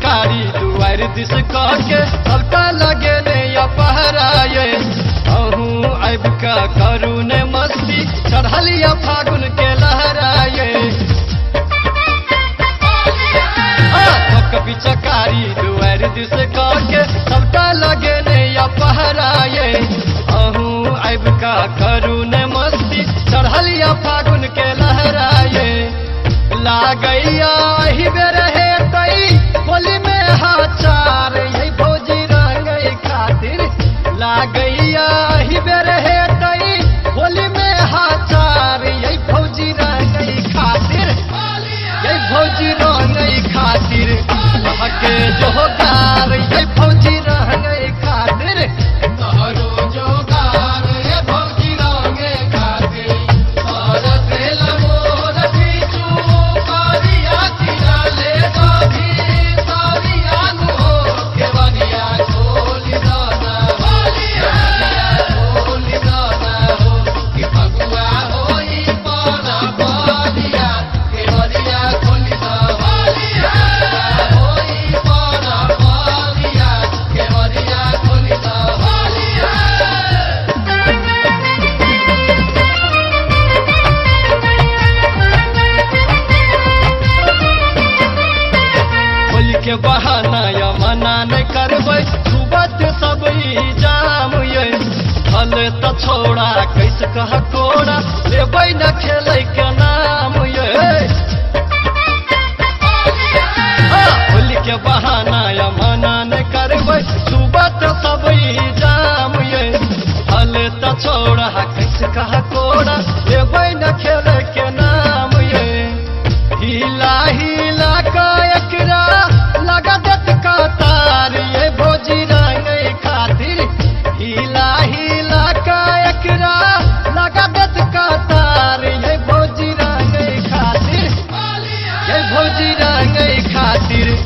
पिचकारी दुआर दिस के सबका लगे ने या पहराए अहूँ अब का करू ने मस्ती चढ़लिया फागुन के लहराए पिचकारी दुआर दिस के सबका लगे ने या पहराए अहूँ अब का करू ने मस्ती चढ़लिया फागुन के लहराए लागैया ही रहे कई होली में हाचार यही भौजी रंगई खातिर लागैया ही रहे कई होली में हाचार यही भौजी रंगई खातिर यही भौजी रंगई खातिर के जोगार यही भौजी रंगई खातिर तोहरो जोगार ये भौजी रंगे खातिर और दिल मोर पीछू करिया तिरा ले गोभी सारिया नो के बनिया खोली दाना बनिया खोली दाना हो कि फगुआ होई पाना बनिया के बनिया खोली दाना बनिया होई पाना बनिया के बनिया खोली दाना बनिया होली के बहाना या मना नहीं करबै सुबत सब जाम ये हल त छोड़ा कैसे कह कोड़ा लेबै न खेलै के नाम ये होली के बहाना या मना नहीं करबै सुबत सब जाम ये हल त छोड़ा कैसे कह कोड़ा लेबै न खेलै के नाम ये हिला हिला का एकरा लगा देत का तार ये भौजी रंगई खातिर हिला हिला का एकरा लगा देत का तार ये भौजी रंगई खातिर ये भौजी रंगई खातिर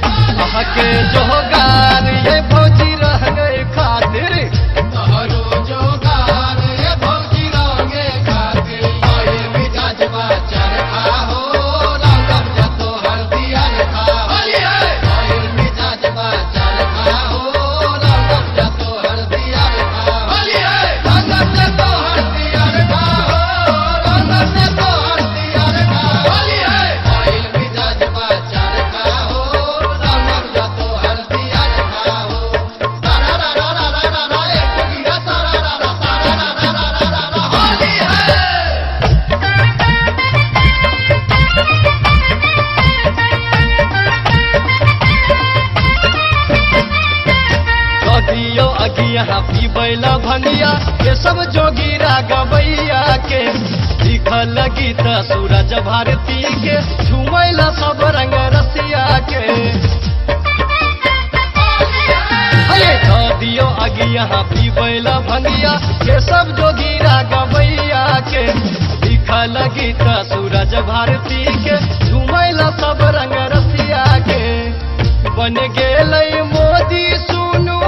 के जोगार ये भौजी रंगई खातिर तोहरो जोगार ये भौजी रंगे खातिर ओए मिजाज बा चरखा हो पीबैला भंगिया ये सब जोगीरा गवैया के लिखल गीत सूरज भारती के झूमैला सब रंग रसिया के दियो अगिया पीबैला भंगिया ये सब जोगीरा गवैया के लिखल गीत सूरज भारती के झूमैला सब रंग रसिया के बन गेलै मोदी सुनू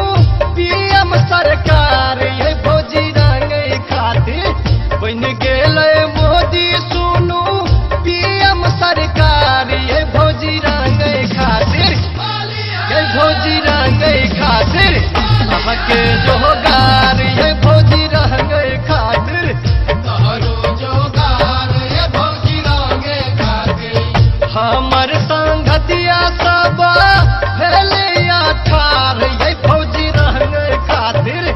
पीएम सरकार ये भौजी रंगई खातिर बन गेलै मोदी सुनू पीएम सरकार ये भौजी रंगई खातिर ये भौजी रंगई खातिर के जोगार ये भौजी रंगई खातिर तोहरो जोगार ये भौजी रंगे खातिर हमर संगतिया सब भेलिया ठार ये भौजी रंगई खातिर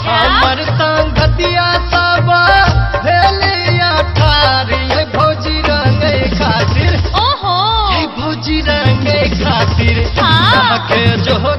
हमर संगतिया सब भेलिया ठार ये भौजी रंगई खातिर ये भौजी रंगई खातिर के जो